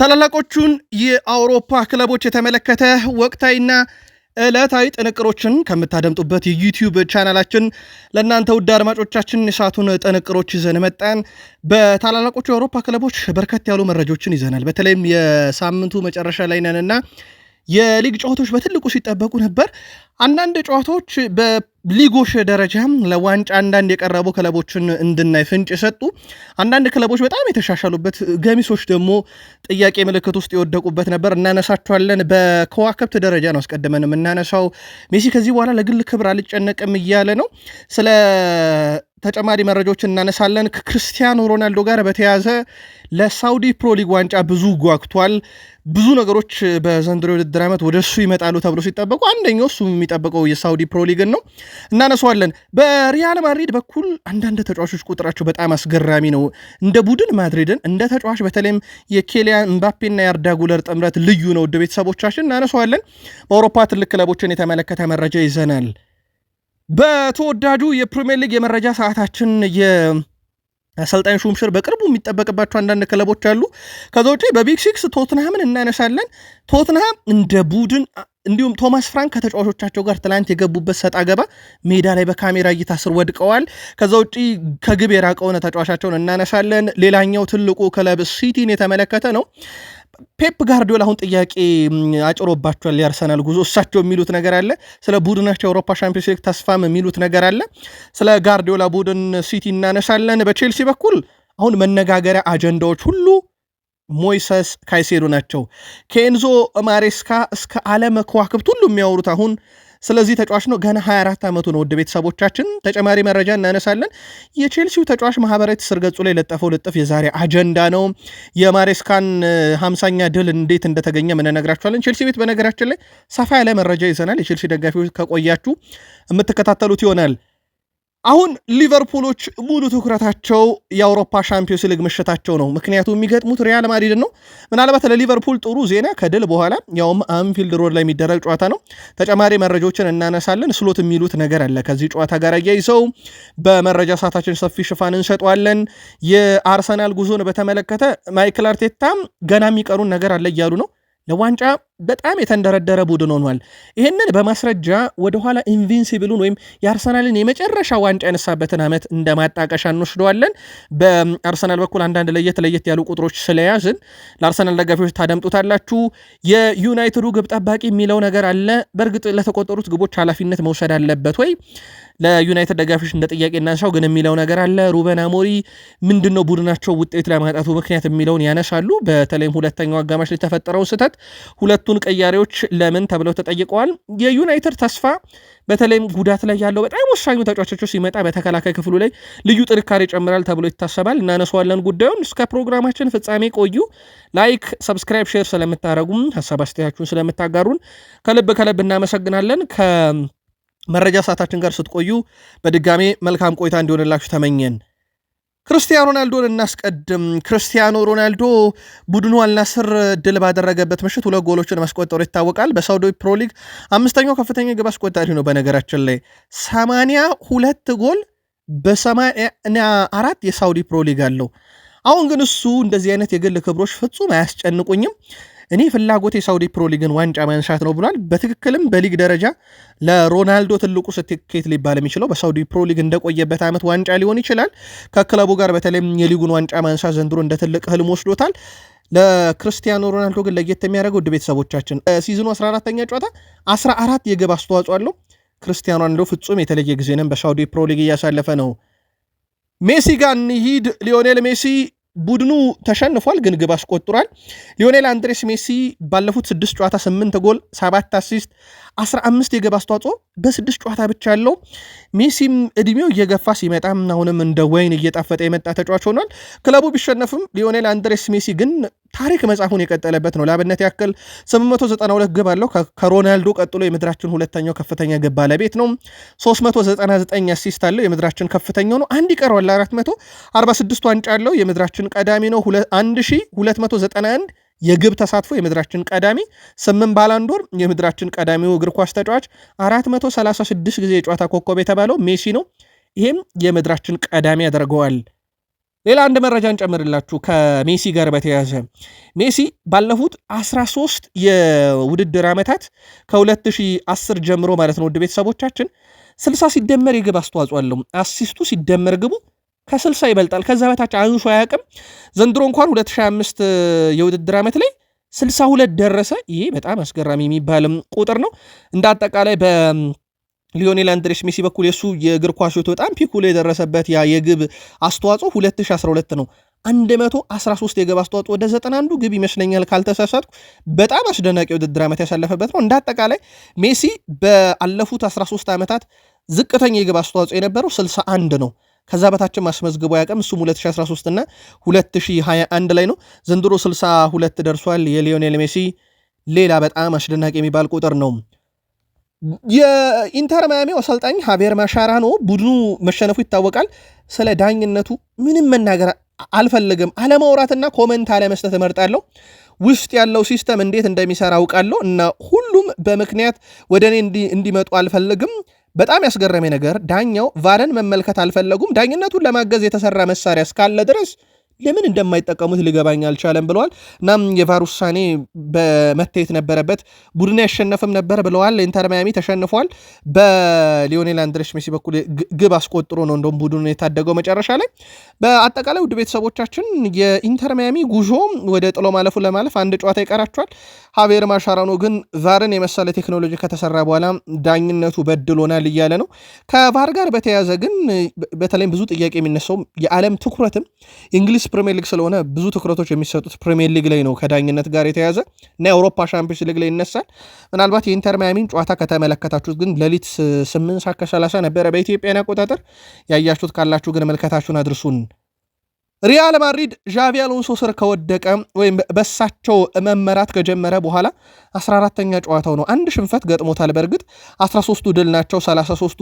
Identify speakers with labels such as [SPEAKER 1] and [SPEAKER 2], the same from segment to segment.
[SPEAKER 1] ታላላቆቹን የአውሮፓ ክለቦች የተመለከተ ወቅታዊና ዕለታዊ ጥንቅሮችን ከምታደምጡበት የዩቲዩብ ቻናላችን ለእናንተ ውድ አድማጮቻችን የሰዓቱን ጥንቅሮች ይዘን መጣን። በታላላቆቹ የአውሮፓ ክለቦች በርከት ያሉ መረጃዎችን ይዘናል። በተለይም የሳምንቱ መጨረሻ ላይ ነንና የሊግ ጨዋታዎች በትልቁ ሲጠበቁ ነበር። አንዳንድ ጨዋታዎች በሊጎች ደረጃ ለዋንጫ አንዳንድ የቀረቡ ክለቦችን እንድናይ ፍንጭ የሰጡ፣ አንዳንድ ክለቦች በጣም የተሻሻሉበት፣ ገሚሶች ደግሞ ጥያቄ ምልክት ውስጥ የወደቁበት ነበር። እናነሳቸዋለን። በከዋክብት ደረጃ ነው አስቀድመን የምናነሳው። ሜሲ ከዚህ በኋላ ለግል ክብር አልጨነቅም እያለ ነው። ስለ ተጨማሪ መረጃዎችን እናነሳለን። ከክርስቲያኖ ሮናልዶ ጋር በተያያዘ ለሳውዲ ፕሮ ሊግ ዋንጫ ብዙ ጓግቷል። ብዙ ነገሮች በዘንድሮ ውድድር ዓመት ወደ እሱ ይመጣሉ ተብሎ ሲጠበቁ አንደኛው እሱ የሚጠበቀው የሳውዲ ፕሮ ሊግን ነው፣ እናነሳዋለን። በሪያል ማድሪድ በኩል አንዳንድ ተጫዋቾች ቁጥራቸው በጣም አስገራሚ ነው። እንደ ቡድን ማድሪድን እንደ ተጫዋች በተለይም የኬሊያን ምባፔና የአርዳ ጉለር ጥምረት ልዩ ነው። ውድ ቤተሰቦቻችን እናነሳዋለን። በአውሮፓ ትልቅ ክለቦችን የተመለከተ መረጃ ይዘናል። በተወዳጁ የፕሪሚየር ሊግ የመረጃ ሰዓታችን የአሰልጣኝ ሹምሽር በቅርቡ የሚጠበቅባቸው አንዳንድ ክለቦች አሉ። ከዛ ውጪ በቢግ ሲክስ ቶትንሃምን እናነሳለን። ቶትንሃም እንደ ቡድን እንዲሁም ቶማስ ፍራንክ ከተጫዋቾቻቸው ጋር ትላንት የገቡበት ሰጣ ገባ ሜዳ ላይ በካሜራ እይታ ስር ወድቀዋል። ከዛ ውጪ ከግብ የራቀውን ተጫዋቻቸውን እናነሳለን። ሌላኛው ትልቁ ክለብ ሲቲን የተመለከተ ነው። ፔፕ ጋርዲዮላ አሁን ጥያቄ አጭሮባቸዋል። የአርሰናል ጉዞ እሳቸው የሚሉት ነገር አለ። ስለ ቡድናቸው የአውሮፓ ሻምፒዮንስ ሊግ ተስፋም የሚሉት ነገር አለ። ስለ ጋርዲዮላ ቡድን ሲቲ እናነሳለን። በቼልሲ በኩል አሁን መነጋገሪያ አጀንዳዎች ሁሉ ሞይሰስ ካይሴዶ ናቸው። ከኤንዞ ማሬስካ እስከ ዓለም ከዋክብት ሁሉ የሚያወሩት አሁን ስለዚህ ተጫዋች ነው። ገና 24 ዓመቱ ነው። ውድ ቤተሰቦቻችን ተጨማሪ መረጃ እናነሳለን። የቼልሲው ተጫዋች ማህበራዊ ትስስር ገጹ ላይ ለጠፈው ልጥፍ የዛሬ አጀንዳ ነው። የማሬስካን 50ኛ ድል እንዴት እንደተገኘ ምንነግራችኋለን። ቼልሲ ቤት በነገራችን ላይ ሰፋ ያለ መረጃ ይዘናል። የቼልሲ ደጋፊዎች ከቆያችሁ የምትከታተሉት ይሆናል። አሁን ሊቨርፑሎች ሙሉ ትኩረታቸው የአውሮፓ ሻምፒዮንስ ሊግ ምሽታቸው ነው። ምክንያቱም የሚገጥሙት ሪያል ማድሪድ ነው። ምናልባት ለሊቨርፑል ጥሩ ዜና ከድል በኋላ ያውም አንፊልድ ሮድ ላይ የሚደረግ ጨዋታ ነው። ተጨማሪ መረጃዎችን እናነሳለን። ስሎት የሚሉት ነገር አለ ከዚህ ጨዋታ ጋር አያይዘው በመረጃ ሰዓታችን ሰፊ ሽፋን እንሰጠዋለን። የአርሰናል ጉዞን በተመለከተ ማይክል አርቴታም ገና የሚቀሩን ነገር አለ እያሉ ነው። ለዋንጫ በጣም የተንደረደረ ቡድን ሆኗል። ይህንን በማስረጃ ወደኋላ ኢንቪንሲብሉን ወይም የአርሰናልን የመጨረሻ ዋንጫ ያነሳበትን ዓመት እንደ ማጣቀሻ እንወስደዋለን። በአርሰናል በኩል አንዳንድ ለየት ያሉ ቁጥሮች ስለያዝን ለአርሰናል ደጋፊዎች ታደምጡታላችሁ። የዩናይትዱ ግብ ጠባቂ የሚለው ነገር አለ። በእርግጥ ለተቆጠሩት ግቦች ኃላፊነት መውሰድ አለበት ወይ? ለዩናይትድ ደጋፊዎች እንደ ጥያቄ እናንሳው። ግን የሚለው ነገር አለ። ሩበን አሞሪ ምንድነው ቡድናቸው ውጤት ለማጣቱ ምክንያት የሚለውን ያነሳሉ። በተለይም ሁለተኛው አጋማሽ ላይ ተፈጠረው ስህተት፣ ሁለቱን ቀያሪዎች ለምን ተብለው ተጠይቀዋል። የዩናይትድ ተስፋ በተለይም ጉዳት ላይ ያለው በጣም ወሳኙ ተጫዋቾቹ ሲመጣ በተከላካይ ክፍሉ ላይ ልዩ ጥንካሬ ጨምራል ተብሎ ይታሰባል። እናነሳዋለን ጉዳዩን። እስከ ፕሮግራማችን ፍጻሜ ቆዩ። ላይክ፣ ሰብስክራይብ፣ ሼር ስለምታደረጉም ሀሳብ አስተያየታችሁን ስለምታጋሩን ከልብ እናመሰግናለን። መረጃ ሰዓታችን ጋር ስትቆዩ በድጋሜ መልካም ቆይታ እንዲሆንላችሁ ተመኘን። ክርስቲያኖ ሮናልዶን እናስቀድም። ክርስቲያኖ ሮናልዶ ቡድኑ አልናስር ድል ባደረገበት ምሽት 2 ጎሎችን ማስቆጠሩ ይታወቃል። በሳውዲ ፕሮ ሊግ 5ኛው ከፍተኛ ግብ አስቆጣሪ ነው። በነገራችን ላይ 82 ጎል በ84 የሳውዲ ፕሮ ሊግ አለው። አሁን ግን እሱ እንደዚህ አይነት የግል ክብሮች ፍጹም አያስጨንቁኝም፣ እኔ ፍላጎት የሳውዲ ፕሮ ሊግን ዋንጫ ማንሳት ነው ብሏል። በትክክልም በሊግ ደረጃ ለሮናልዶ ትልቁ ስኬት ሊባል የሚችለው በሳውዲ ፕሮ ሊግ እንደቆየበት ዓመት ዋንጫ ሊሆን ይችላል። ከክለቡ ጋር በተለይም የሊጉን ዋንጫ ማንሳት ዘንድሮ እንደ ትልቅ ህልም ወስዶታል። ለክርስቲያኖ ሮናልዶ ግን ለየት የሚያደርገው ውድ ቤተሰቦቻችን ሲዝኑ 14ኛ ጨዋታ 14 የግብ አስተዋጽኦ አለው። ክርስቲያኖ ሮናልዶ ፍጹም የተለየ ጊዜንም በሳውዲ ፕሮ ሊግ እያሳለፈ ነው። ሜሲ ጋር እንሂድ። ሊዮኔል ሜሲ ቡድኑ ተሸንፏል፣ ግን ግብ አስቆጥሯል። ሊዮኔል አንድሬስ ሜሲ ባለፉት 6 ጨዋታ 8 ጎል 7 አሲስት 15 የግብ አስተዋጽኦ በ6 ጨዋታ ብቻ ያለው ሜሲም እድሜው እየገፋ ሲመጣ አሁንም እንደ ወይን እየጣፈጠ የመጣ ተጫዋች ሆኗል። ክለቡ ቢሸነፍም ሊዮኔል አንድሬስ ሜሲ ግን ታሪክ መጻፉን የቀጠለበት ነው። ለአብነት ያክል 892 ግብ አለው። ከሮናልዶ ቀጥሎ የምድራችን ሁለተኛው ከፍተኛ ግብ ባለቤት ነው። 399 አሲስት አለው፣ የምድራችን ከፍተኛው ነው። አንድ ይቀረዋል 446 ዋንጫ አለው፣ የምድራችን ቀዳሚ ነው። 1291 የግብ ተሳትፎ የምድራችን ቀዳሚ፣ 8 ባላንዶር የምድራችን ቀዳሚው እግር ኳስ ተጫዋች፣ 436 ጊዜ የጨዋታ ኮከብ የተባለው ሜሲ ነው። ይሄም የምድራችን ቀዳሚ ያደርገዋል። ሌላ አንድ መረጃን ጨምርላችሁ ከሜሲ ጋር በተያያዘ ሜሲ ባለፉት 13 የውድድር ዓመታት ከ2010 ጀምሮ ማለት ነው ውድ ቤተሰቦቻችን 60 ሲደመር የግብ አስተዋጽኦ አለው። አሲስቱ ሲደመር ግቡ ከ60 ይበልጣል። ከዛ በታች አንሱ አያውቅም። ዘንድሮ እንኳን 2025 የውድድር ዓመት ላይ 62 ደረሰ። ይሄ በጣም አስገራሚ የሚባልም ቁጥር ነው። እንደ አጠቃላይ ሊዮኔል አንድሬስ ሜሲ በኩል የሱ የእግር ኳስ ሕይወቱ በጣም ፒኩ ላይ የደረሰበት ያ የግብ አስተዋጽኦ 2012 ነው። 113 የግብ አስተዋጽኦ ወደ 91 ግብ ይመስለኛል ካልተሳሳትኩ። በጣም አስደናቂ ውድድር ዓመት ያሳለፈበት ነው። እንደ አጠቃላይ ሜሲ በአለፉት 13 ዓመታት ዝቅተኛ የግብ አስተዋጽኦ የነበረው 61 ነው። ከዛ በታችም አስመዝግቦ ያቀም እሱም 2013 እና 2021 ላይ ነው። ዘንድሮ 62 ደርሷል። የሊዮኔል ሜሲ ሌላ በጣም አስደናቂ የሚባል ቁጥር ነው። የኢንተር ማያሚው አሰልጣኝ ሃቬር ማሻራኖ ቡድኑ መሸነፉ ይታወቃል። ስለ ዳኝነቱ ምንም መናገር አልፈልግም፣ አለማውራትና ኮመንት አለመስጠት እመርጣለሁ። ውስጥ ያለው ሲስተም እንዴት እንደሚሰራ አውቃለሁ እና ሁሉም በምክንያት ወደ እኔ እንዲመጡ አልፈልግም። በጣም ያስገረመ ነገር ዳኛው ቫርን መመልከት አልፈለጉም። ዳኝነቱን ለማገዝ የተሰራ መሳሪያ እስካለ ድረስ ለምን እንደማይጠቀሙት ሊገባኝ አልቻለም ብለዋል። እናም የቫር ውሳኔ በመታየት ነበረበት። ቡድን ያሸነፍም ነበር ብለዋል። ኢንተር ማያሚ ተሸንፏል። በሊዮኔል አንድሬስ ሜሲ በኩል ግብ አስቆጥሮ ነው እንደውም ቡድኑን የታደገው መጨረሻ ላይ። በአጠቃላይ ውድ ቤተሰቦቻችን የኢንተር ማያሚ ጉዞ ወደ ጥሎ ማለፉ ለማለፍ አንድ ጨዋታ ይቀራቸዋል። ሃቬር ማሻራኖ ግን ቫርን የመሰለ ቴክኖሎጂ ከተሰራ በኋላ ዳኝነቱ በድሎናል እያለ ነው። ከቫር ጋር በተያያዘ ግን በተለይም ብዙ ጥያቄ የሚነሳው የዓለም ትኩረትም የእንግሊዝ ፕሪሚየር ሊግ ስለሆነ ብዙ ትኩረቶች የሚሰጡት ፕሪሚየር ሊግ ላይ ነው ከዳኝነት ጋር የተያዘ እና የአውሮፓ ሻምፒዮንስ ሊግ ላይ ይነሳል። ምናልባት የኢንተር ማያሚን ጨዋታ ከተመለከታችሁት ግን ሌሊት 8:30 ነበረ በኢትዮጵያን አቆጣጠር። ያያችሁት ካላችሁ ግን መልከታችሁን አድርሱን። ሪያል ማድሪድ ዣቪ አሎንሶ ስር ከወደቀ ወይም በሳቸው መመራት ከጀመረ በኋላ 14ተኛ ጨዋታው ነው። አንድ ሽንፈት ገጥሞታል። በእርግጥ 13ቱ ድል ናቸው። 33ቱ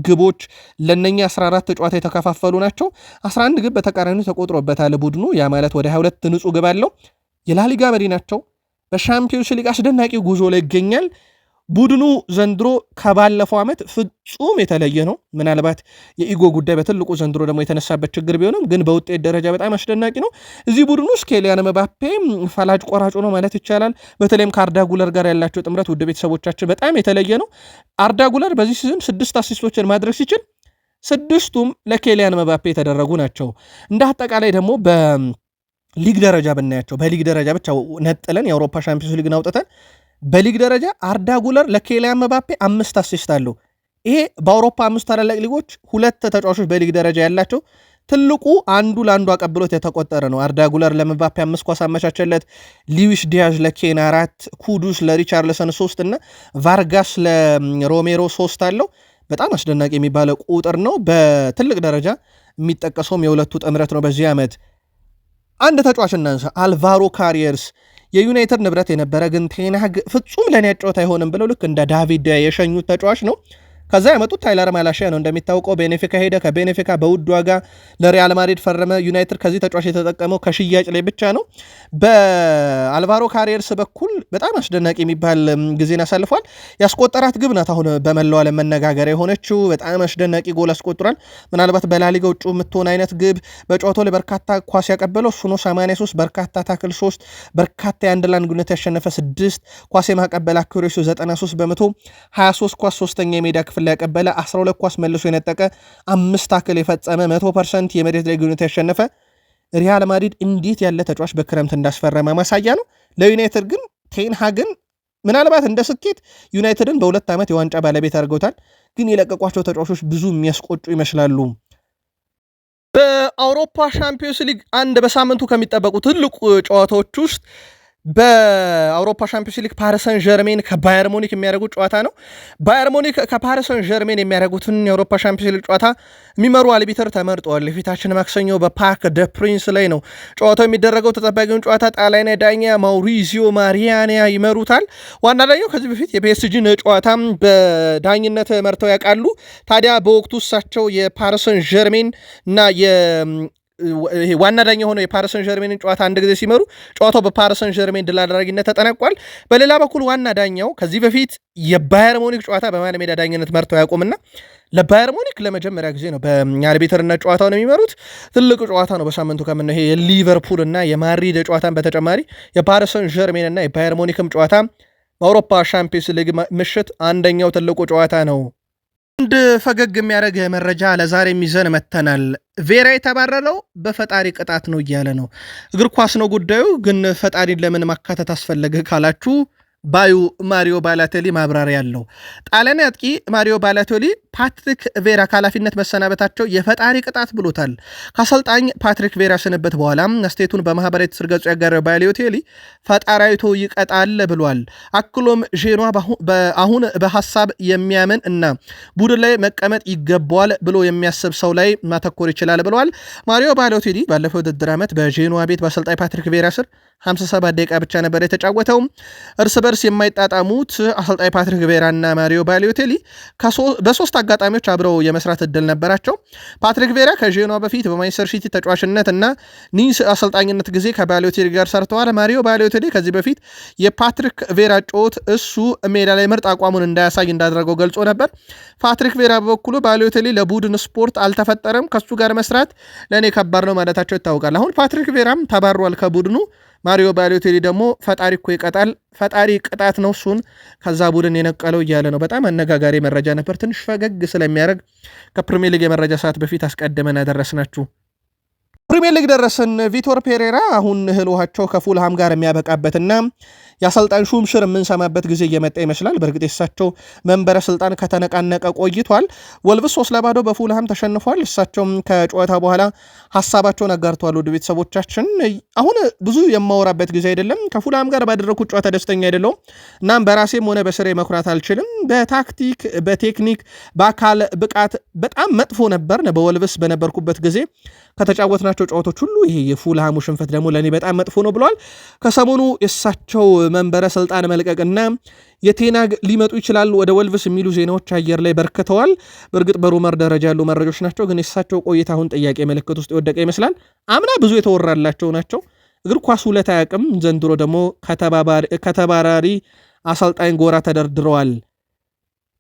[SPEAKER 1] ግቦች ለነኛ 14 ጨዋታ የተከፋፈሉ ናቸው። 11 ግብ በተቃራኒው ተቆጥሮበታል ቡድኑ። ያ ማለት ወደ 22 ንጹህ ግብ አለው። የላሊጋ መሪ ናቸው። በሻምፒዮንስ ሊግ አስደናቂ ጉዞ ላይ ይገኛል። ቡድኑ ዘንድሮ ከባለፈው ዓመት ፍጹም የተለየ ነው። ምናልባት የኢጎ ጉዳይ በትልቁ ዘንድሮ ደግሞ የተነሳበት ችግር ቢሆንም ግን በውጤት ደረጃ በጣም አስደናቂ ነው። እዚህ ቡድኑ ውስጥ ኬሊያን መባፔ ፈላጭ ቆራጩ ነው ማለት ይቻላል። በተለይም ከአርዳ ጉለር ጋር ያላቸው ጥምረት ውድ ቤተሰቦቻችን በጣም የተለየ ነው። አርዳ ጉለር በዚህ ሲዝን 6 አሲስቶችን ማድረግ ሲችል 6ቱም ለኬሊያን መባፔ የተደረጉ ናቸው። እንደ አጠቃላይ ደግሞ በሊግ ደረጃ ብናያቸው በሊግ ደረጃ ብቻ ነጥለን የአውሮፓ ሻምፒዮንስ ሊግን አውጥተን በሊግ ደረጃ አርዳ ጉለር ለኬሊያን መባፔ 5 አሲስት አለው። ይሄ በአውሮፓ 5 ታላላቅ ሊጎች 2 ተጫዋቾች በሊግ ደረጃ ያላቸው ትልቁ አንዱ ለአንዱ አቀብሎት የተቆጠረ ነው። አርዳ ጉለር ለመባፔ 5 ኳስ አመቻቸለት። ሉዊስ ዲያዝ ለኬን 4፣ ኩዱስ ለሪቻርልሰን 3 እና ቫርጋስ ለሮሜሮ 3 አለው። በጣም አስደናቂ የሚባለ ቁጥር ነው። በትልቅ ደረጃ የሚጠቀሰውም የሁለቱ ጥምረት ነው። በዚህ ዓመት አንድ ተጫዋች እናንሳ፣ አልቫሮ ካሪየርስ የዩናይትድ ንብረት የነበረ ግን ቴን ሃግ ፍጹም ለኔ ያጫወት አይሆንም ብለው ልክ እንደ ዳቪድ የሸኙት ተጫዋች ነው። ከዛ ያመጡት ታይለር ማላሺያ ነው። እንደሚታወቀው ቤኔፊካ ሄደ። ከቤኔፊካ በውድ ዋጋ ለሪያል ማድሪድ ፈረመ። ዩናይትድ ከዚህ ተጫዋች የተጠቀመው ከሽያጭ ላይ ብቻ ነው። በአልቫሮ ካሪየርስ በኩል በጣም አስደናቂ የሚባል ጊዜን አሳልፏል። ያስቆጠራት ግብ ናት አሁን በመላው ዓለም መነጋገሪያ የሆነችው። በጣም አስደናቂ ጎል አስቆጥሯል። ምናልባት በላሊጋ ውጭ የምትሆን አይነት ግብ በጨዋታው ላይ በርካታ ኳስ ያቀበለው እሱ ነው። 83 በርካታ ታክል 3 በርካታ የአንድ ለአንድ ግንኙነት ያሸነፈ 6 ኳስ የማቀበል አኩሬሲ 93 በመቶ 23 ኳስ ሶስተኛ የሜዳ ክፍል ላይ ያቀበለ 12 ኳስ መልሶ የነጠቀ 5 ታክል የፈጸመ 100% የመሬት ላይ ግንኙነት ያሸነፈ ሪያል ማድሪድ እንዴት ያለ ተጫዋች በክረምት እንዳስፈረመ ማሳያ ነው። ለዩናይትድ ግን ቴን ሃግን ምናልባት እንደ ስኬት ዩናይትድን በ2 ዓመት የዋንጫ ባለቤት አድርገውታል። ግን የለቀቋቸው ተጫዋቾች ብዙ የሚያስቆጩ ይመስላሉ። በአውሮፓ ሻምፒዮንስ ሊግ አንድ በሳምንቱ ከሚጠበቁ ትልቁ ጨዋታዎች ውስጥ በአውሮፓ ሻምፒዮንስ ሊግ ፓሪስ ሰን ዠርሜን ከባየር ሙኒክ የሚያደርጉት ጨዋታ ነው። ባየር ሙኒክ ከፓሪስ ሰን ዠርሜን የሚያደርጉትን የአውሮፓ ሻምፒዮንስ ሊግ ጨዋታ የሚመሩ አልቢተር ተመርጠዋል። የፊታችን ማክሰኞ በፓርክ ደ ፕሪንስ ላይ ነው ጨዋታው የሚደረገው። ተጠባቂውን ጨዋታ ጣሊያናዊ ዳኛ ማውሪዚዮ ማሪያኒያ ይመሩታል። ዋና ዳኛው ከዚህ በፊት የፒኤስጂን ጨዋታ በዳኝነት መርተው ያውቃሉ። ታዲያ በወቅቱ እሳቸው የፓሪስ ሰን ዠርሜን እና ይሄ ዋና ዳኛ ሆነው የፓሪስ ሰን ዠርሜንን ጨዋታ አንድ ጊዜ ሲመሩ ጨዋታው በፓሪስ ሰን ዠርሜን ድል አድራጊነት ተጠናቋል። በሌላ በኩል ዋና ዳኛው ከዚህ በፊት የባየር ሙኒክ ጨዋታ በመሃል ሜዳ ዳኝነት መርተው ያውቁምና ለባየር ሙኒክ ለመጀመሪያ ጊዜ ነው በአርቢትርነት ጨዋታውን የሚመሩት። ትልቁ ጨዋታ ነው በሳምንቱ ከምነው ይሄ የሊቨርፑል እና የማድሪድ ጨዋታን በተጨማሪ የፓሪስ ሰን ዠርሜን እና የባየር ሙኒክም ጨዋታ በአውሮፓ ሻምፒዮንስ ሊግ ምሽት አንደኛው ትልቁ ጨዋታ ነው። አንድ ፈገግ የሚያደርግ መረጃ ለዛሬ የሚዘን መተናል። ቬራ የተባረረው በፈጣሪ ቅጣት ነው እያለ ነው። እግር ኳስ ነው ጉዳዩ፣ ግን ፈጣሪን ለምን ማካተት አስፈለገ ካላችሁ ባዩ ማሪዮ ባላቴሊ ማብራሪያ ያለው ጣሊያን አጥቂ ማሪዮ ባላቴሊ ፓትሪክ ቬራ ከኃላፊነት መሰናበታቸው የፈጣሪ ቅጣት ብሎታል። ከአሰልጣኝ ፓትሪክ ቬራ ስንበት በኋላ አስተያየቱን በማህበራዊ ትስስር ገጹ ያጋራው ባሎቴሊ ፈጣሪያዊቶ ይቀጣል ብሏል። አክሎም ዤኗ አሁን በሐሳብ የሚያምን እና ቡድን ላይ መቀመጥ ይገባዋል ብሎ የሚያስብ ሰው ላይ ማተኮር ይችላል ብለዋል። ማሪዮ ባሎቴሊ ባለፈው ውድድር ዓመት በዤኗ ቤት በአሰልጣኝ ፓትሪክ ቬራ ስር 57 ደቂቃ ብቻ ነበር የተጫወተው። እርስ በርስ የማይጣጣሙት አሰልጣኝ ፓትሪክ ቬራ እና ማሪዮ ባሎቴሊ በሶስት አጋጣሚዎች አብረው የመስራት እድል ነበራቸው። ፓትሪክ ቬራ ከዤኗ በፊት በማንቸስተር ሲቲ ተጫዋችነት እና ኒስ አሰልጣኝነት ጊዜ ከባሎቴሊ ጋር ሰርተዋል። ማሪዮ ባሎቴሊ ከዚህ በፊት የፓትሪክ ቬራ ጮት እሱ ሜዳ ላይ ምርጥ አቋሙን እንዳያሳይ እንዳደረገው ገልጾ ነበር። ፓትሪክ ቬራ በበኩሉ ባሎቴሊ ለቡድን ስፖርት አልተፈጠረም፣ ከሱ ጋር መስራት ለእኔ ከባድ ነው ማለታቸው ይታወቃል። አሁን ፓትሪክ ቬራም ተባሯል ከቡድኑ። ማሪዮ ባሎቴሊ ደግሞ ፈጣሪ እኮ ይቀጣል፣ ፈጣሪ ቅጣት ነው እሱን ከዛ ቡድን የነቀለው እያለ ነው። በጣም አነጋጋሪ መረጃ ነበር። ትንሽ ፈገግ ስለሚያደርግ ከፕሪሚየር ሊግ የመረጃ ሰዓት በፊት አስቀድመን ያደረስናችሁ። ፕሪሚየር ሊግ ደረስን። ቪቶር ፔሬራ አሁን እህል ውሃቸው ከፉልሃም ጋር የሚያበቃበትና የአሰልጣኝ ሹምሽር የምንሰማበት ጊዜ እየመጣ ይመስላል። በእርግጥ የሳቸው መንበረ ስልጣን ከተነቃነቀ ቆይቷል። ወልቭስ 3-0 በፉልሃም ተሸንፏል። እሳቸውም ከጨዋታ በኋላ ሀሳባቸውን አጋርተዋል። ወደ ቤተሰቦቻችን አሁን ብዙ የማወራበት ጊዜ አይደለም፣ ከፉልሃም ጋር ባደረኩት ጨዋታ ደስተኛ አይደለሁም፣ እናም በራሴም ሆነ በስሬ መኩራት አልችልም። በታክቲክ በቴክኒክ በአካል ብቃት በጣም መጥፎ ነበር በወልቭስ በነበርኩበት ጊዜ ከተጫወትናቸው ጨዋታዎች ሁሉ ይሄ የፉልሃሙ ሽንፈት ደግሞ ለእኔ በጣም መጥፎ ነው ብለዋል። ከሰሞኑ የእሳቸው መንበረ ስልጣን መልቀቅና የቴናግ ሊመጡ ይችላሉ ወደ ወልቭስ የሚሉ ዜናዎች አየር ላይ በርክተዋል። በእርግጥ በሩመር ደረጃ ያሉ መረጃዎች ናቸው፣ ግን የእሳቸው ቆይታ አሁን ጥያቄ ምልክት ውስጥ የወደቀ ይመስላል። አምና ብዙ የተወራላቸው ናቸው። እግር ኳስ ውለት አያውቅም። ዘንድሮ ደግሞ ከተባራሪ አሰልጣኝ ጎራ ተደርድረዋል።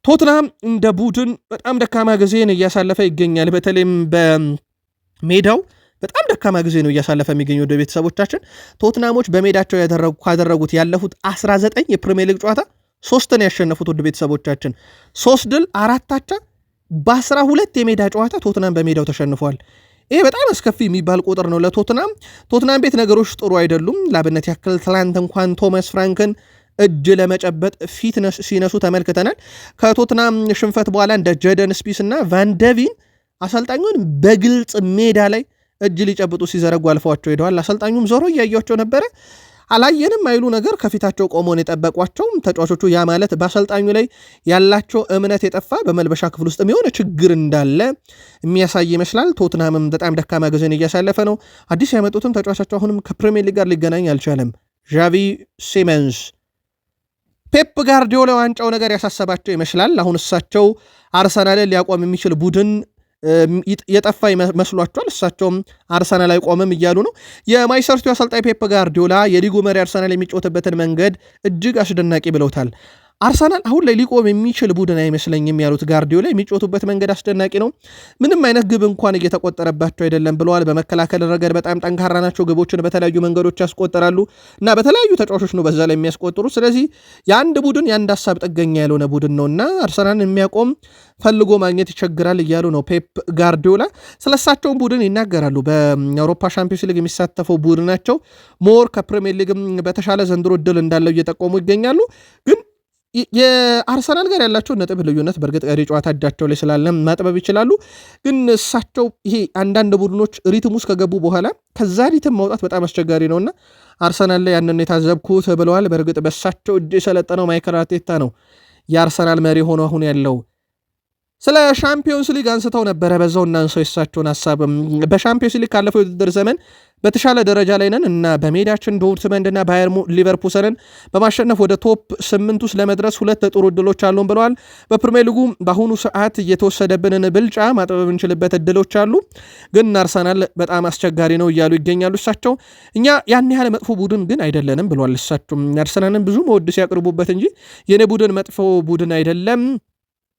[SPEAKER 1] ቶትናም እንደ ቡድን በጣም ደካማ ጊዜን እያሳለፈ ይገኛል። በተለይም በሜዳው በጣም ደካማ ጊዜ ነው እያሳለፈ የሚገኙ ወደ ቤተሰቦቻችን። ቶትናሞች በሜዳቸው ካደረጉት ያለፉት 19 የፕሪሚየር ሊግ ጨዋታ 3 ነው ያሸነፉት። ወደ ቤተሰቦቻችን 3 ድል 4 አቻ በ12 የሜዳ ጨዋታ ቶትናም በሜዳው ተሸንፏል። ይሄ በጣም አስከፊ የሚባል ቁጥር ነው ለቶትናም። ቶትናም ቤት ነገሮች ጥሩ አይደሉም። ላብነት ያክል ትላንት እንኳን ቶማስ ፍራንክን እጅ ለመጨበጥ ፊት ሲነሱ ተመልክተናል። ከቶትናም ሽንፈት በኋላ እንደ ጀደን ስፒስ እና ቫንደቪን አሰልጣኙን በግልጽ ሜዳ ላይ እጅ ሊጨብጡ ሲዘረጉ አልፈዋቸው ሄደዋል። አሰልጣኙም ዞሮ እያያቸው ነበረ። አላየንም አይሉ ነገር ከፊታቸው ቆመውን የጠበቋቸው ተጫዋቾቹ። ያ ማለት በአሰልጣኙ ላይ ያላቸው እምነት የጠፋ በመልበሻ ክፍል ውስጥ የሆነ ችግር እንዳለ የሚያሳይ ይመስላል። ቶትናምም በጣም ደካማ ጊዜን እያሳለፈ ነው። አዲስ ያመጡትም ተጫዋቻቸው አሁንም ከፕሪሚየር ሊግ ጋር ሊገናኝ አልቻለም። ዣቪ ሲመንስ ፔፕ ጋርዲዮላ ዋንጫው ነገር ያሳሰባቸው ይመስላል። አሁን እሳቸው አርሰናልን ሊያቆም የሚችል ቡድን የጠፋ መስሏቸዋል። እሳቸውም አርሰናል አይቆምም እያሉ ነው። የማንቸስተር ሲቲው አሰልጣኝ ፔፕ ጋርዲዮላ የሊጉ መሪ አርሰናል የሚጫወትበትን መንገድ እጅግ አስደናቂ ብለውታል። አርሰናል አሁን ላይ ሊቆም የሚችል ቡድን አይመስለኝም ያሉት ጋርዲዮላ የሚጫወቱበት መንገድ አስደናቂ ነው፣ ምንም አይነት ግብ እንኳን እየተቆጠረባቸው አይደለም ብለዋል። በመከላከል ረገድ በጣም ጠንካራ ናቸው፣ ግቦችን በተለያዩ መንገዶች ያስቆጠራሉ እና በተለያዩ ተጫዋቾች ነው በዛ ላይ የሚያስቆጥሩ። ስለዚህ የአንድ ቡድን የአንድ ሀሳብ ጥገኛ ያልሆነ ቡድን ነው እና አርሰናልን የሚያቆም ፈልጎ ማግኘት ይቸግራል እያሉ ነው ፔፕ ጋርዲዮላ። ስለሳቸውን ቡድን ይናገራሉ። በአውሮፓ ሻምፒዮንስ ሊግ የሚሳተፈው ቡድናቸው ሞር ከፕሪሚየር ሊግም በተሻለ ዘንድሮ እድል እንዳለው እየጠቆሙ ይገኛሉ። ግን የአርሰናል ጋር ያላቸው ነጥብ ልዩነት በእርግጥ ቀሪ ጨዋታ እጃቸው ላይ ስላለ ማጥበብ ይችላሉ። ግን እሳቸው ይሄ አንዳንድ ቡድኖች ሪትም ውስጥ ከገቡ በኋላ ከዛ ሪትም ማውጣት በጣም አስቸጋሪ ነውና አርሰናል ላይ ያንን የታዘብኩት ብለዋል። በእርግጥ በእሳቸው እጅ የሰለጠነው ማይከል አርቴታ ነው የአርሰናል መሪ ሆኖ አሁን ያለው። ስለ ሻምፒዮንስ ሊግ አንስተው ነበረ። በዛው እናንሰው የሳቸውን ሐሳብ። በሻምፒዮንስ ሊግ ካለፈው የውድድር ዘመን በተሻለ ደረጃ ላይ ነን እና በሜዳችን ዶርትመንድ እና ባየር ሊቨርፑልን በማሸነፍ ወደ ቶፕ 8 ውስጥ ለመድረስ 2 ጥሩ እድሎች አሉን ብለዋል። በፕሪሚየር ሊጉ በአሁኑ ሰዓት እየተወሰደብንን ብልጫ ማጥበብ የምንችልበት እድሎች አሉ፣ ግን አርሰናል በጣም አስቸጋሪ ነው እያሉ ይገኛሉ እሳቸው። እኛ ያን ያህል መጥፎ ቡድን ግን አይደለንም ብለዋል እሳቸው። አርሰናልን ብዙ መወድስ ያቅርቡበት እንጂ የኔ ቡድን መጥፎ ቡድን አይደለም፣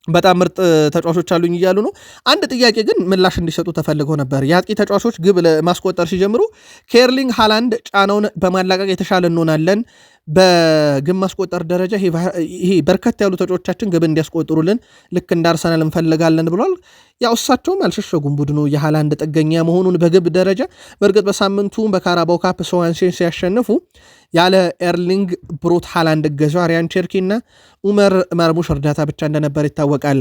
[SPEAKER 1] በጣም ምርጥ ተጫዋቾች አሉኝ እያሉ ነው። አንድ ጥያቄ ግን ምላሽ እንዲሰጡ ተፈልገው ነበር። የአጥቂ ተጫዋቾች ግብ ለማስቆጠር ሲጀምሩ ከኤርሊንግ ሃላንድ ጫናውን በማላቀቅ የተሻለ እንሆናለን፣ በግብ ማስቆጠር ደረጃ ይሄ በርከት ያሉ ተጫዋቾቻችን ግብ እንዲያስቆጥሩልን ልክ እንደ አርሰናል እንፈልጋለን ብሏል። ያው እሳቸውም አልሸሸጉም ቡድኑ የሃላንድ ጥገኛ መሆኑን በግብ ደረጃ። በእርግጥ በሳምንቱ በካራባው ካፕ ስዋንሲን ሲያሸንፉ ያለ ኤርሊንግ ብሮት ሃላንድ እገዛ ሪያን ቸርኪ እና ኡመር መርሙሽ እርዳታ ብቻ እንደነበር ይታወቃል።